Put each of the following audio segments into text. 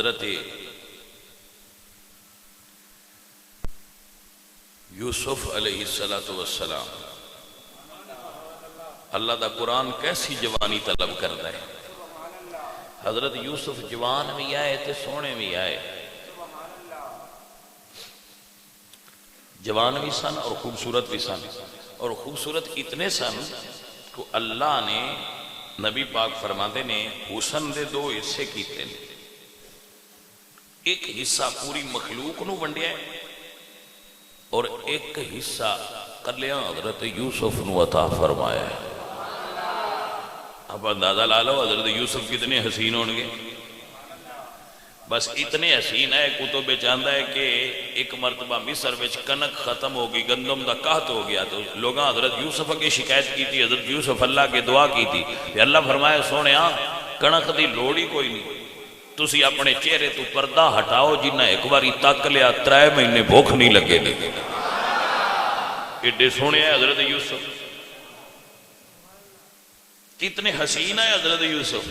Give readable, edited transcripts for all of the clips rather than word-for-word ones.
حضرت یوسف علیہ السلام اللہ دا قرآن کیسی جوانی طلب کرتا ہے. حضرت یوسف جوان بھی آئے تے سونے بھی آئے، جوان بھی سن اور خوبصورت بھی سن، اور خوبصورت اتنے سن کہ اللہ نے نبی پاک فرماتے نے حسن دے دو حصے کیتے ہیں. ایک حصہ پوری مخلوق نو ونڈیا ہے اور ایک حصہ کلیاں حضرت یوسف نو عطا فرمایا ہے. اب اندازہ لا لو حضرت یوسف کتنے حسین ہوں گے. بس اتنے حسین ہے، کتب چاہتا ہے کہ ایک مرتبہ مصر وچ کنک ختم ہو گئی، گندم دا قحط ہو گیا، تو لوگاں حضرت یوسف کی شکایت کی تھی. حضرت یوسف اللہ کے دعا کی تھی کہ اللہ فرمایا سونیا کنک دی لوڑ ہی کوئی نہیں، تسی اپنے چہرے تو پردہ ہٹاؤ، جنہ ایک باری تک لیا 3 مہینے بھوک نہیں لگے دی. ایڈے سونے ہیں حضرت یوسف، کتنے حسین ہے حضرت یوسف.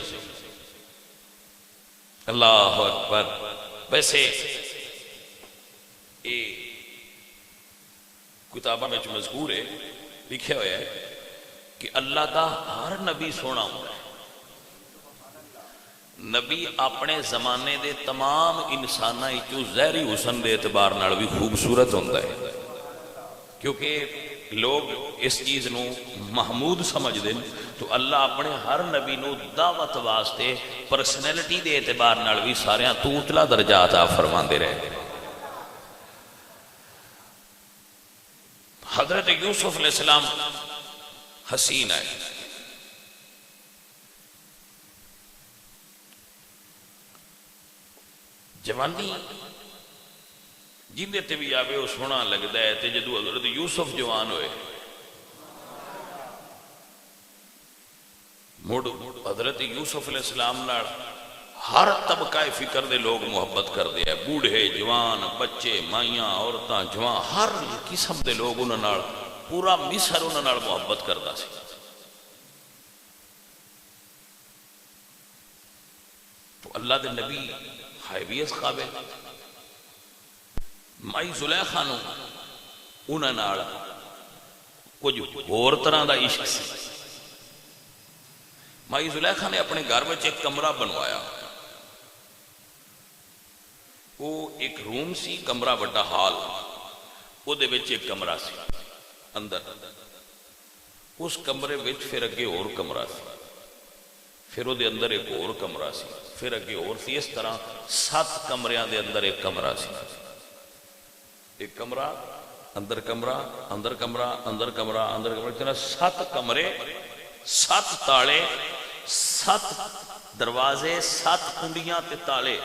اللہ اکبر. ویسے یہ کتابہ میں جو مذکور ہے لکھے ہوئے ہے کہ اللہ کا ہر نبی سونا ہوتا ہے. نبی اپنے زمانے دے تمام انساناں جو ظاہری حسن دے اعتبار نال بھی خوبصورت ہوتا ہے، کیونکہ لوگ اس چیز نو محمود سمجھ دیں. تو اللہ اپنے ہر نبی نو دعوت واسطے پرسنالٹی دے اعتبار نال بھی سارے تو اتلا درجہ عطا فرماندے رہے. حضرت یوسف علیہ السلام حسین ہے. جوانی جن تے بھی آوے وہ سونا لگتا ہے. تے جدو حضرت یوسف جوان ہوئے مڑ حضرت یوسف علیہ السلام نال ہر طبقہ فکر دے لوگ محبت کر دے ہیں. بوڑھے جوان بچے مائیاں عورتاں جوان ہر قسم دے لوگ انہاں نال، پورا مصر انہاں نال محبت کردا سی. تو اللہ دے نبی ہے بھی اس قابل. مائی زلیخا نو انہاں نال کچھ اور طرح دا عشق سی. مائی زلیخا نے اپنے گھر میں ایک کمرہ بنوایا. وہ ایک روم سی، کمرہ بڑا ہال، وہ دے وچ ایک کمرہ سی اندر. اس کمرے وچ پھر اگے اور کمرہ سی، پھر وہ دے اندر ایک اور کمرہ سی، پھر اگے اور سی. اس طرح 7 کمریاں دے اندر ایک کمرہ سی. ایک کمرہ اندر کمرہ اندر کمرہ اندر کمرہ اندر کمرہ، 7 کمرے، 7 تالے، 7 دروازے، 7 کنڈیاں تے تالے.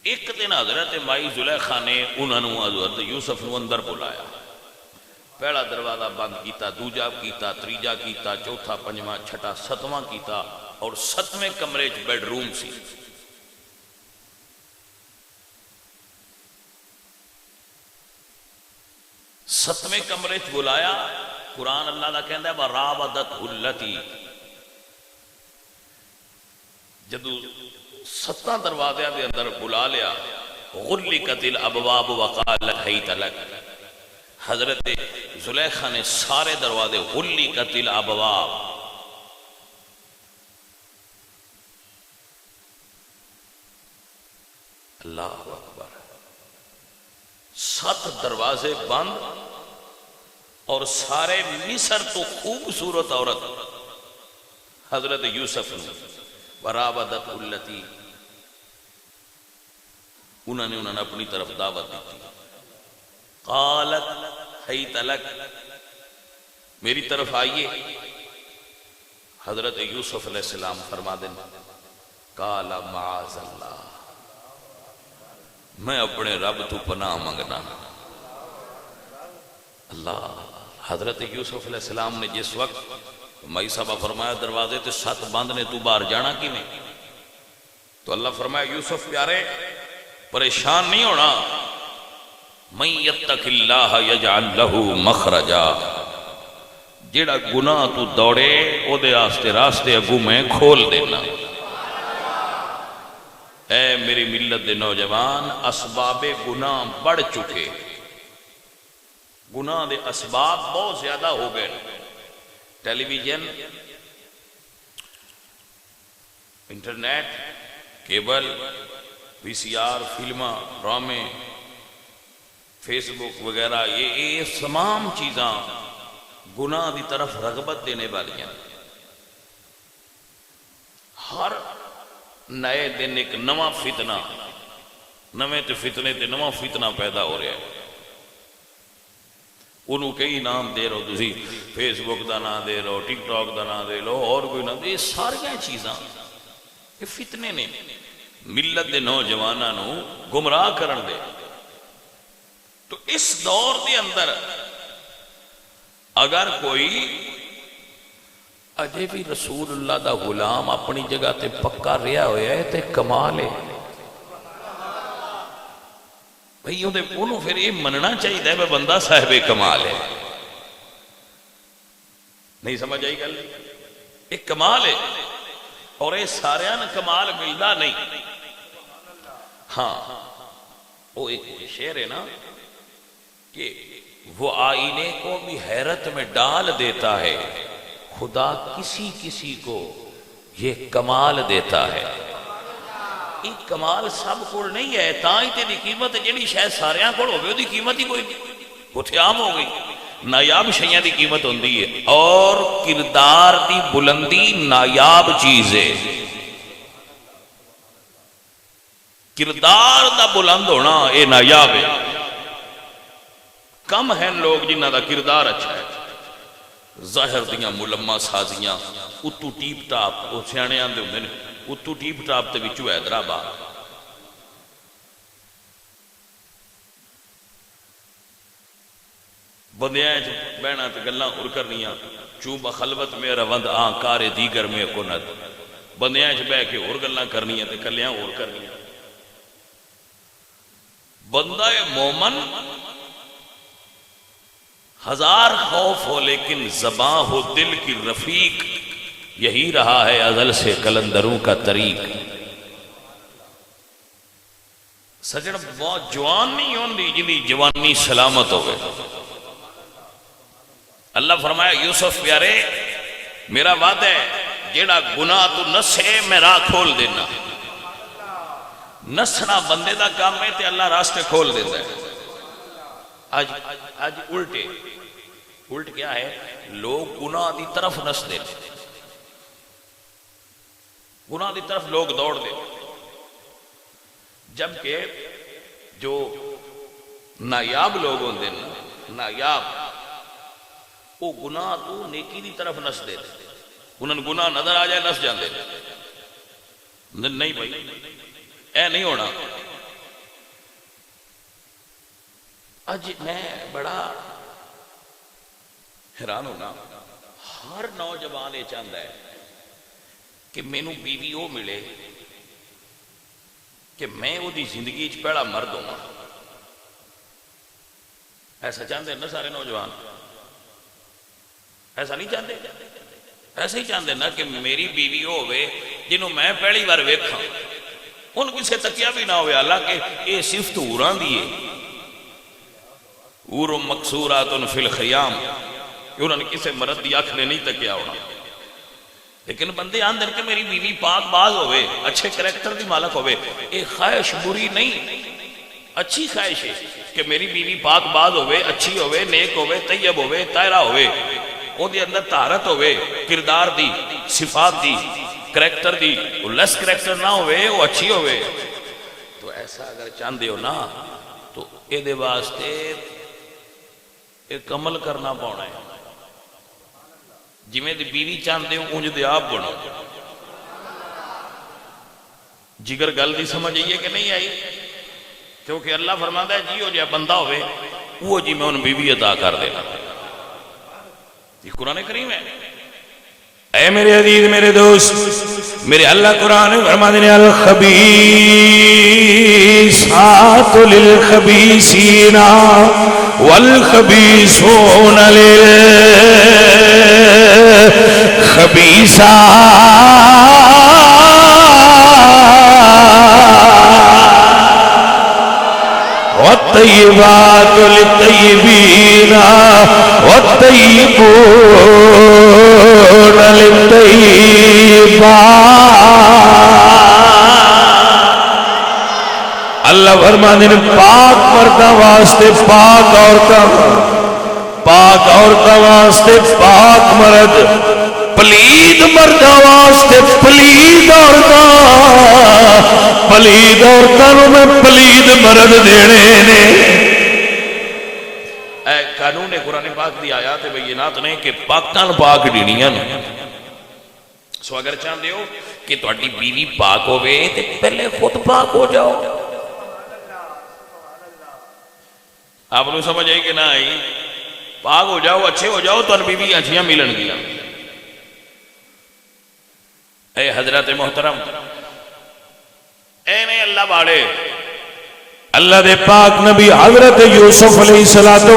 ایک دن حضرت مائی زلیخا نے انہوں نے حضرت یوسف نو اندر بلایا. پہلا دروازہ بند کیتا، دوجا کیتا، تریجا کیتا، چوتھا، پنجواں، چھٹا، 7واں کیتا، اور 7ویں کمرے چ بیڈ روم سی. ستویں کمرے چ بلایا. قرآن اللہ دا کہندا ہے وراودتہ التی. جدو 7 دروازے دے اندر بلا لیا، غلقت الابواب وقال حیت لک. حضرت زلیخا نے سارے دروازے، غلقت الابواب، اللہ اکبر، 7 دروازے بند، اور سارے مصر تو خوبصورت عورت حضرت یوسف نے وراودتہ التی، انہوں نے اپنی طرف دعوت دی. قالت حیت لک، میری طرف آئیے. حضرت یوسف علیہ السلام فرما دیں قال معاذ اللہ، میں اپنے رب تو پناہ منگنا. اللہ، حضرت یوسف علیہ السلام نے جس وقت مائی صاحبہ فرمایا دروازے تے 7 بند نے، تو باہر جانا کی نہیں؟ تو اللہ فرمایا یوسف پیارے پریشان نہیں ہونا، من یتق اللہ یجعل لہ مخرجا. جیڑا گناہ تو دوڑے او دے آستے راستے اگو میں کھول دینا. اے میری ملت دے نوجوان، اسباب گناہ بڑھ چکے، گناہ دے اسباب بہت زیادہ ہو گئے، ٹیلی ویژن، انٹرنیٹ، کیبل، وی سی آر، فلماں، ڈرامے، فیس بک وغیرہ، یہ تمام چیزاں گناہ دی طرف رغبت دینے والی ہیں۔ ہر نئے دن ایک نواں فتنہ، نویں تے فتنے تے نواں فتنہ پیدا ہو رہا ہے۔ انہوں کئی نام دے رہو، تسی فیس بک دا نام دے رہو، ٹک ٹاک دا نام دے لو، اور کوئی نام دے، یہ ساریاں چیزاں یہ فتنے نے ملت دے نوجواناں نو گمراہ کرن دے۔ تو اس دور دے اندر اگر کوئی اجے بھی رسول اللہ دا غلام اپنی جگہ تے پکا رہا ہویا ہے تے کمال ہے بھئی، انہوں پھر یہ مننا چاہیے ہے بندہ صاحب کمال ہے۔ نہیں سمجھ آئی گل؟ ایک کمال ہے، اور یہ سارے کمال ملتا نہیں۔ ہاں وہ ایک شعر ہے نا کہ وہ آئینے کو بھی حیرت میں ڈال دیتا ہے، خدا کسی کسی کو یہ کمال دیتا ہے۔ ایک کمال سب کو نہیں ہے، تاں ہی تیری قیمت جڑی شاید ساریاں کو ہوگی، وہ دی قیمت ہی کوئی نہیں، اتھے عام ہو گئی۔ نایاب شیئں دی قیمت ہوندی ہے، اور کردار دی بلندی نایاب چیز ہے۔ کردار دا بلند ہونا اے نایاب ہے۔ کم ہیں لوگ جنہ دا کردار اچھا ہے، ظاہر دیاں ملمہ سازیاں، اتو ٹیپ ٹاپ، وہ سیانے آندے ہوندے نے، اتو ٹیپ ٹاپ تے وچو حیدرآباد۔ بندیاں بہنا تے گلاں اور کرنیاں، چوبہ خلوت میں روند آن کار دیگر میں کند، بندیاں بہ کے اور گلاں کرنیاں تے کلیاں اور کرنیاں۔ بندہ مومن ہزار خوف ہو لیکن زباں ہو دل کی رفیق، یہی رہا ہے ازل سے کلندروں کا طریق۔ سجن بہت جوان نہیں ہوندی جنہی جوانی سلامت ہو گئے۔ اللہ فرمایا یوسف پیارے میرا وعدہ ہے، جیڑا گناہ تو نسے میں راہ کھول دینا۔ نسنا بندے دا کام ہے تے اللہ راستے کھول دیتا ہے۔ آج الٹ کیا ہے، لوگ گناہ دی طرف نس دے، گناہ دی طرف لوگ دوڑ دے، جبکہ جو نایاب لوگ ہوندے نا، نایاب وہ گناہ تو نیکی دی طرف نس دے، انہوں گناہ نظر آ جائے نس جاندے، نہیں بھائی اے نہیں ہونا۔ آج میں بڑا حیران ہونا، ہر نوجوان یہ چاہتا ہے کہ مینوں بیوی وہ ملے کہ میں وہ دی زندگی پہلا مرد ہوں۔ ایسا چاہتے ہیں نا سارے نوجوان؟ ایسا نہیں چاہتے؟ ایسا ہی چاہتے نا کہ میری بیوی وہ ہوئے جنہوں میں پہلی بار ویکھاں، ان کسے تکیہ بھی نہ ہوئے، حالانکہ یہ صفت حوراں دی ہے، حور مقصورات فی الخیام، انہوں نے کسے مرد دی آنکھ نے نہیں تکیا ہونا، لیکن بندے آندر کہ میری بیوی پاک باز ہوئے، اچھے کریکٹر دی مالک ہوئے۔ ایک خواہش بری نہیں، اچھی خواہش ہے کہ میری بیوی پاک باز ہوئے، اچھی ہوئے، نیک ہوئے، طیب ہوئے، طاہرہ ہوئے، وہ دی اندر طہارت ہوئے، کردار دی، صفات دی، کریکٹر دی، وہ لیس کریکٹر نہ ہوئے، وہ اچھی ہوئے۔ تو ایسا اگر چاندے ہو نا تو اے دے واسطے ایک عمل کرنا پاؤنا ہے، جی میں دی بیوی چاندے ہوں انج دے آپ بنو۔ جگر گل دی سمجھ آئیے کہ نہیں آئی؟ کیونکہ اللہ فرماتا ہے جی ہو جائے بندہ ہوئے وہ جی میں ان بیوی عطا کر دینا۔ یہ قرآن کریم ہے۔ اے میرے عزیز میرے دوست، میرے اللہ قرآن فرماتے ہیں الخبیثات للخبیثین والخبیثون للخبیثات والطیبات للطیبین والطیبون للطیبات۔ اللہ فرماتے ہیں پاک مرداں واسطے پاک عورتاں، پاک عورتاں واسطے پاک مرد، پلید مرداں واسطے پلید عورتاں، پلید عورتاں نوں میں پلید مرد دینے نے۔ اے قانون قرآن پاک دی آیات بینات نے کہ پاکاں پاک ڈینیاں نے۔ سو اگر چاہتے ہو کہ تہاڈی بیوی پاک ہوے تے پہلے خود پاک ہو جاؤ۔ آپ نے سمجھ آئی کہ نہ آئی؟ پاک ہو جاؤ، اچھے ہو جاؤ تو بیوی اچھیاں ملن گیا۔ اے حضرت محترم، اے میں اللہ والے، اللہ دے پاک نبی حضرت یوسف علیہ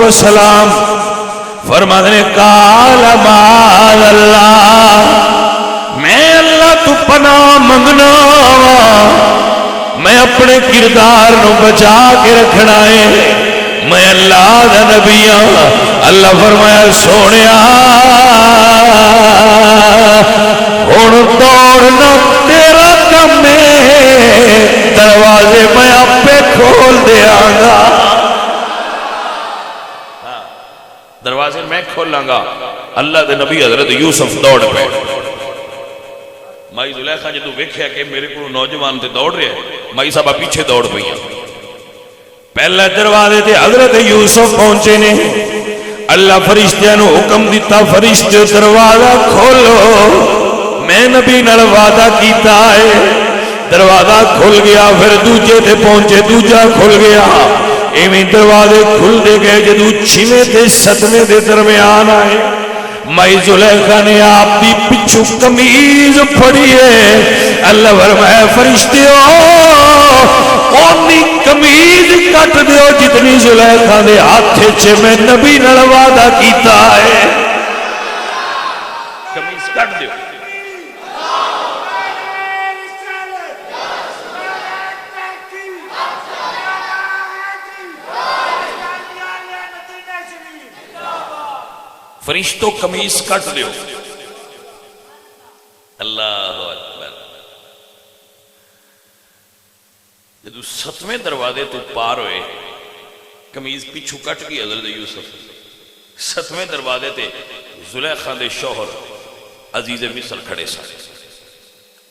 السلام فرماتے ہیں قال معاذ اللہ، میں اللہ تو پناہ منگنا، میں اپنے کردار نو بچا کے رکھنا ہے، میں اللہ دا نبی ہاں۔ اللہ فرمایا سونیا ہن دوڑنا تیرا کم ہے، دروازے میں آپے کھول دیا گا، دروازے میں کھولاں گا۔ اللہ دے نبی حضرت یوسف دوڑ پہ۔ مائی زلیخا جدو ویکھیا کہ میرے کو نوجوان تے دوڑ رہے ہیں، مائی صاحبہ پیچھے دوڑ پئی ہیں۔ پہلے دروازے تے حضرت یوسف پہنچے نے، اللہ فرشتیاں نو حکم دیتا فرشتے دروازہ کھولو، میں نبی نال وعدہ کیتا ہے۔ دروازہ کھل گیا، پھر دوجے تے پہنچے، دوجا کھل گیا، ایویں دروازے کھل دے گئے۔ جدو 6ویں تے 7ویں دے درمیان آئے، مائی زلیخا نے آپ دی پچھو قمیض پھڑی ہے۔ اللہ فرمایا فرشتیو اونی قمیض کٹ دیو جتنی زلیخا دے ہاتھ چ میں نبی نال وعدہ کیتا ہے، قمیض کٹ دیو۔ فرشتوں قمیض کٹ دیو۔ اللہ اکبر۔ جدو 7ویں دروازے تو پار ہوئے، قمیض پیچھو کٹ گئی حضرت یوسف۔ 7ویں دروازے تے زلیخا دے شوہر عزیز مصر کھڑے سن۔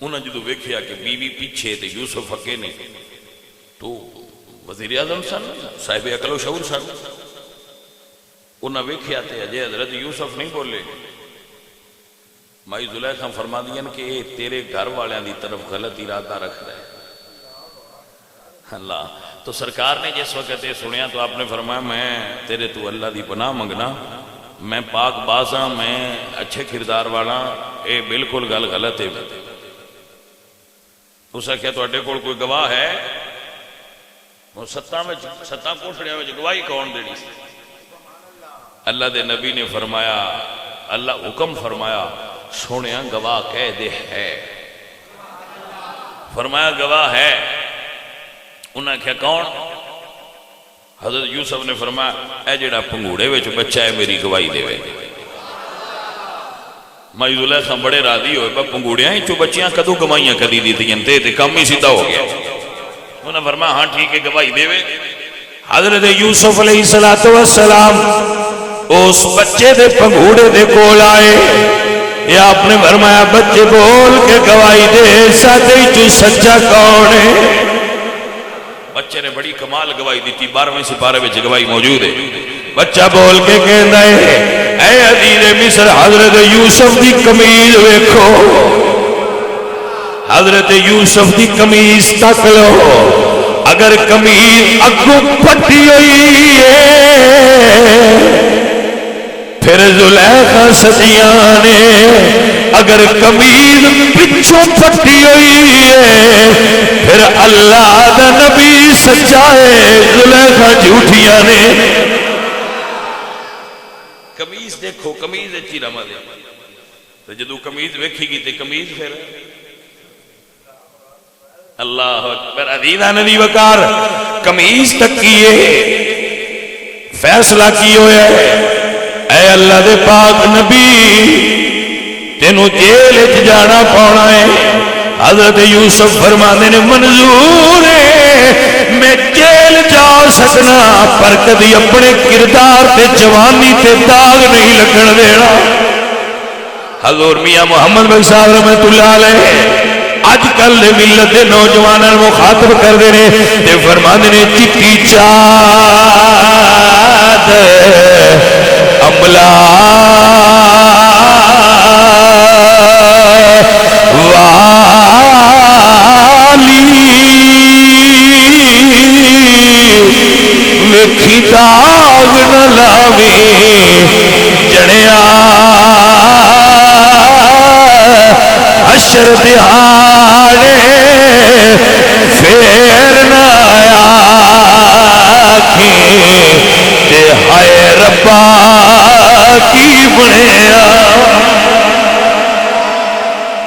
انہاں جدو ویکھیا کہ بیوی پیچھے تے یوسف اگے نے، تو وزیر اعظم سن، صاحب عقل و شعور سن، انہاں ویکھیا تے اجے حضرت یوسف نہیں بولے۔ مائی زلیخا فرما دیا کہ اے تیرے گھر والیاں دی طرف غلط ارادہ رکھ رہا ہے۔ اللہ تو سرکار نے جس وقت یہ سنیا تو آپ نے فرمایا میں تیرے تو اللہ دی پناہ منگنا، میں پاک بازاں، میں اچھے کردار والا، اے بالکل گل غلط ہے۔ اس نے کہا تواڈے کول کوئی گواہ ہے؟ وہ ستاں کوٹھڑیاں وچ گواہی کون دینی؟ اللہ دے نبی نے فرمایا، اللہ حکم فرمایا سونیا گواہ کہہ دے ہے۔ فرمایا گواہ ہے۔ انہاں کہا کون؟ حضرت یوسف نے فرمایا اے جڑا پنگوڑے وچ بچہ ہے میری گواہی دے وے۔ مائی زلیخا بڑے راضی ہوئے، با پنگوڑیاں ہی چو بچیاں کدو گواہیاں کدی دیتی ہیں تے کام ہی سیدھا ہو گیا۔ انہوں نے فرمایا ہاں ٹھیک ہے گواہی دے وے۔ حضرت یوسف علیہ السلام اس بچے دے پنگوڑے دے کول آئے، یا آپ نے فرمایا بچے بول کے گواہی دے ساتھ جو سچا کون ہے؟ بچے نے بڑی کمال گواہی دیتی، 12ویں سپارے میں گواہی موجود ہے۔ بچہ بول کے کہندا ہے اے عزیز مصر حضرت یوسف دی قمیض ویکھو، حضرت یوسف دی قمیض تک لو، اگر قمیض اگوں پھٹی ہوئی ہے پھر زلیخا سچیاں نے، اگر قمیض پچھوں پھٹی ہوئی ہے پھر اللہ دا نبی سچا ہے، زلیخا جھوٹیاں نے۔ قمیض دیکھو، قمیض اچھی رما دے تو جدو قمیض ویکھی گی تے قمیض پھر اللہ اکبر۔ عزیزہ نبی وقار قمیض تک کیے فیصلہ کی ہویا ہے اے اللہ دے پاک نبی تینوں جیل وچ جانا پاؤنا ہے حضرت یوسف فرماندے نے منظور ہے میں جیل جا سکنا پر کدی اپنے کردار تے جوانی تے داغ نہیں لگن دینا حضور میاں محمد بخش صاحب رحمۃ اللہ علیہ اج کل ملت دے نوجوانوں مخاطب کردے نے تے فرماندے نے چٹی چاد املا والی ویکھی داغ نہ لاوی جڑیا حشر دہاڑے پھر نہ آکھی تے ہائے ربا کی